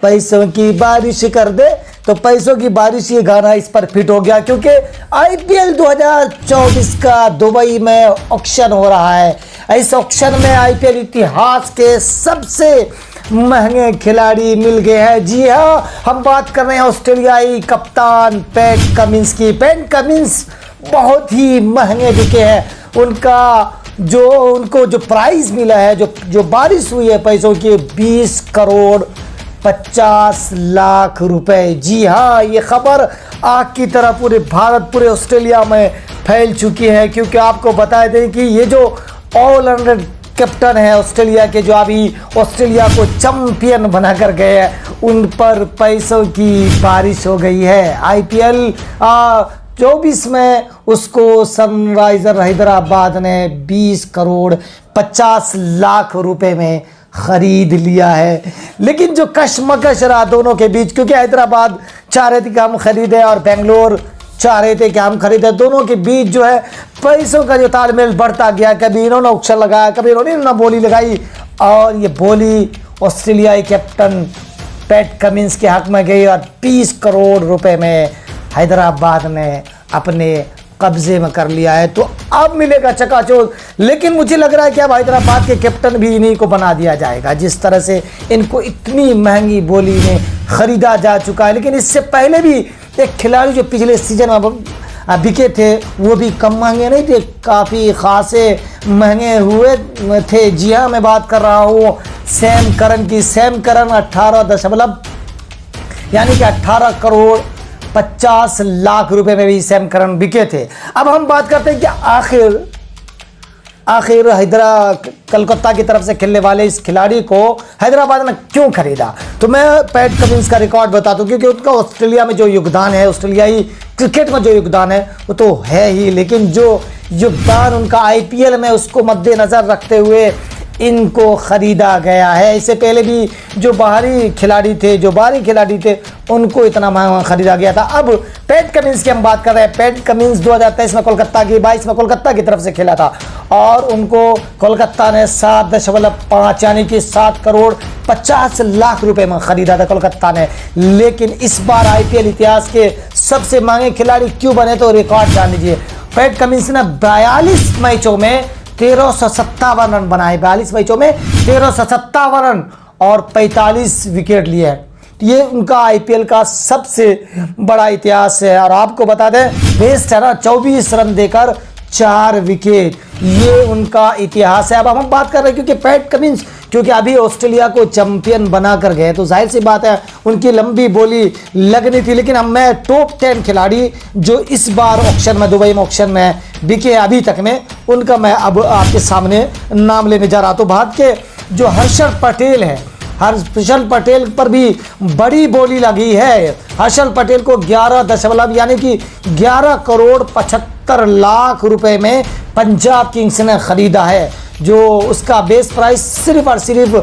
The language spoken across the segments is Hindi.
पैसों की बारिश कर दे, तो पैसों की बारिश ये गाना इस पर फिट हो गया, क्योंकि आईपीएल 2024 का दुबई में ऑक्शन हो रहा है। इस ऑक्शन में आईपीएल इतिहास के सबसे महंगे खिलाड़ी मिल गए हैं। जी हाँ, हम बात कर रहे हैं ऑस्ट्रेलियाई कप्तान पैट कमिंस की। पैट कमिंस बहुत ही महंगे बिके हैं। उनको जो प्राइस मिला है, जो बारिश हुई है पैसों की, 20 करोड़ 50 लाख रुपए। जी हाँ, ये खबर आग की तरह पूरे भारत, पूरे ऑस्ट्रेलिया में फैल चुकी है, क्योंकि आपको बता दें कि ये जो ऑलराउंडर कैप्टन है ऑस्ट्रेलिया के, जो अभी ऑस्ट्रेलिया को चैंपियन बनाकर गए हैं, उन पर पैसों की बारिश हो गई है। आईपीएल 24 में उसको सनराइजर हैदराबाद ने 20 करोड़ 50 लाख रुपए में खरीद लिया है। लेकिन जो कशमकश रहा दोनों के बीच, क्योंकि हैदराबाद चाह रहे थे कि हम खरीदें और बेंगलोर चाह रहे थे कि हम खरीदें, दोनों के बीच जो है पैसों का जो तालमेल बढ़ता गया। कभी इन्होंने ऑक्शन लगाया, कभी इन्होंने बोली लगाई, और ये बोली ऑस्ट्रेलियाई कैप्टन पैट कमिंस के हक में गई और 20 करोड़ रुपए में हैदराबाद ने अपने कब्जे में कर लिया है। तो अब मिलेगा चकाचौंध। लेकिन मुझे लग रहा है कि अब हैदराबाद के कैप्टन भी इन्हीं को बना दिया जाएगा, जिस तरह से इनको इतनी महंगी बोली में खरीदा जा चुका है। लेकिन इससे पहले भी एक खिलाड़ी जो पिछले सीजन में बिके थे, वो भी कम महंगे नहीं थे, काफ़ी खासे महंगे हुए थे। जी हाँ, मैं बात कर रहा हूँ सैम करन की। सैम करन 18 करोड़ 50 लाख रुपए में भी सैम करन बिके थे। अब हम बात करते हैं कि आखिर कलकत्ता की तरफ से खेलने वाले इस खिलाड़ी को हैदराबाद ने क्यों खरीदा। तो मैं पैट कमिंस का रिकॉर्ड बताता हूँ, क्योंकि उनका ऑस्ट्रेलिया में जो योगदान है, ऑस्ट्रेलियाई क्रिकेट में जो योगदान है, वो तो है ही, लेकिन जो योगदान उनका आईपीएल में, उसको मद्देनज़र रखते हुए इनको खरीदा गया है। इससे पहले भी जो बाहरी खिलाड़ी थे उनको इतना महंगा खरीदा गया था। अब पैट कमिंस की हम बात कर रहे हैं। पैट कमिंस 2023 में 22 में कोलकाता की तरफ से खेला था, और उनको कोलकाता ने 7.5 यानी कि 7 करोड़ 50 लाख रुपए में खरीदा था कोलकाता ने। लेकिन इस बार आईपीएल इतिहास के सबसे महंगे खिलाड़ी क्यों बने, तो रिकॉर्ड जान लीजिए। पैट कमिंस ने 42 मैचों में 1357 रन बनाए, 42 मैचों में 1357 रन और 45 विकेट लिए हैं। ये उनका आईपीएल का सबसे बड़ा इतिहास है। और आपको बता दें, बेस्ट है ना, 24 रन देकर 4 विकेट, ये उनका इतिहास है। अब हम बात कर रहे हैं, क्योंकि पैट कमिंस क्योंकि अभी ऑस्ट्रेलिया को चैंपियन बना कर गए, तो जाहिर सी बात है उनकी लंबी बोली लगनी थी। लेकिन अब मैं टॉप 10 खिलाड़ी जो इस बार ऑक्शन में, दुबई में ऑक्शन में बिके अभी तक में, उनका मैं अब आपके सामने नाम लेने जा रहा। तो भारत के जो हर्षल पटेल है, हर्षल पटेल पर भी बड़ी बोली लगी है। हर्षल पटेल को 11 करोड़ 75 लाख रुपए में पंजाब किंग्स ने खरीदा है, जो उसका बेस प्राइस सिर्फ और सिर्फ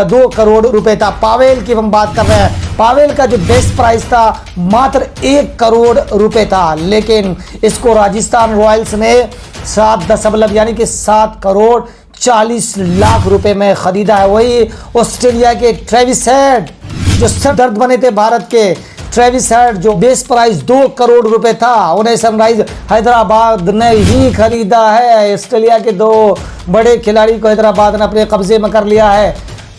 2 करोड़ रुपए था। पावेल की हम बात कर रहे हैं, पावेल का जो बेस प्राइस था मात्र 1 करोड़ रुपए था, लेकिन इसको राजस्थान रॉयल्स ने 7 करोड़ 40 लाख रुपए में खरीदा है। वही ऑस्ट्रेलिया के ट्रेविस हेड, जो सर दर्द बने थे भारत के, ट्रेविस हेड जो बेस प्राइस 2 करोड़ रुपए था, उन्हें सनराइज हैदराबाद ने ही खरीदा है। ऑस्ट्रेलिया के 2 बड़े खिलाड़ी को हैदराबाद ने अपने कब्जे में कर लिया है।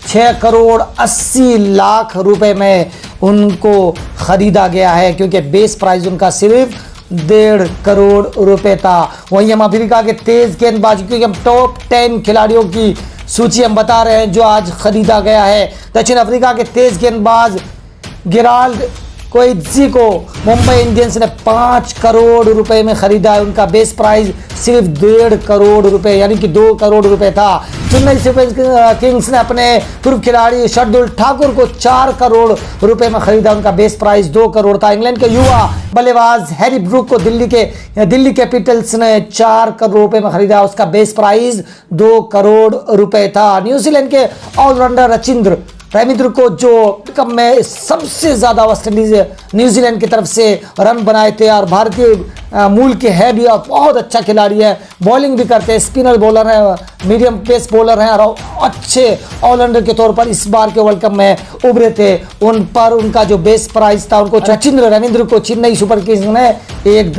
6 करोड़ 80 लाख रुपए में उनको खरीदा गया है, क्योंकि बेस प्राइस उनका सिर्फ 1.5 करोड़ रुपए था। वहीं हम अफ्रीका के तेज गेंदबाज, क्योंकि हम टॉप 10 खिलाड़ियों की सूची हम बता रहे हैं जो आज खरीदा गया है। दक्षिण अफ्रीका के तेज गेंदबाज गिराल्ड कोइत्जी को मुंबई इंडियंस ने 5 करोड़ रुपए में खरीदा है। उनका बेस प्राइस सिर्फ 1.5 करोड़ रुपए यानी कि 2 करोड़ रुपए था। चेन्नई सुपर किंग्स ने अपने पूर्व खिलाड़ी शार्दुल ठाकुर को 4 करोड़ रुपए में खरीदा, उनका बेस प्राइस 2 करोड़ था। इंग्लैंड के युवा बल्लेबाज हैरी ब्रूक को दिल्ली कैपिटल्स ने 4 करोड़ रुपए में खरीदा, उसका बेस प्राइस 2 करोड़ रुपए था। न्यूजीलैंड के ऑलराउंडर रचिंद्र रविंद्र को जो कप में सबसे ज़्यादा वेस्ट इंडीज न्यूजीलैंड की तरफ से रन बनाए थे, और भारतीय मूल के है भी और बहुत अच्छा खिलाड़ी है, बॉलिंग भी करते हैं, स्पिनर बॉलर है, मीडियम पेस बॉलर हैं और अच्छे ऑलराउंडर के तौर पर इस बार के वर्ल्ड कप में उभरे थे। उन पर उनका जो बेस प्राइस था, उनको सचिंद्र रविंद्र को चेन्नई सुपर किंग्स ने 1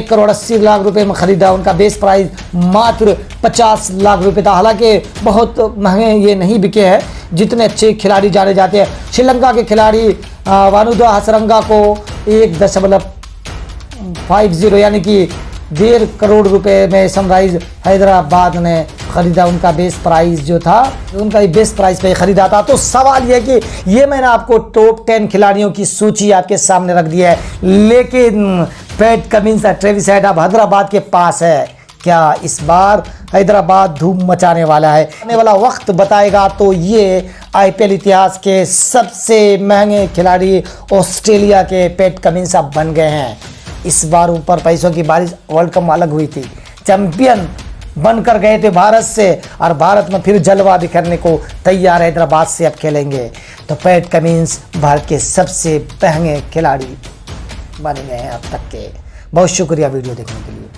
करोड़ 80 लाख रुपए में खरीदा। उनका बेस प्राइस मात्र 50 लाख रुपए था। हालांकि बहुत महंगे ये नहीं बिके हैं जितने अच्छे खिलाड़ी जाने जाते हैं। श्रीलंका के खिलाड़ी वानुदा हसरंगा को 1.50 यानी कि 1.5 करोड़ रुपए में सनराइज हैदराबाद ने खरीदा। उनका बेस प्राइस जो था, उनका बेस प्राइस पे खरीदा था। तो सवाल यह कि ये मैंने आपको टॉप 10 खिलाड़ियों की सूची आपके सामने रख दी है, लेकिन पैट कमिंस और ट्रेविस हेड अब हैदराबाद के पास है। क्या इस बार हैदराबाद धूम मचाने वाला है? आने वाला वक्त बताएगा। तो ये आईपीएल इतिहास के सबसे महंगे खिलाड़ी ऑस्ट्रेलिया के पैट कमिंस अब बन गए हैं। इस बार ऊपर पैसों की बारिश वर्ल्ड कप में अलग हुई थी, चैंपियन बनकर गए थे भारत से, और भारत में फिर जलवा बिखरने को तैयार हैदराबाद से अब खेलेंगे। तो पैट कमिंस भारत के सबसे महंगे खिलाड़ी बन गए हैं अब तक के। बहुत शुक्रिया वीडियो देखने के लिए।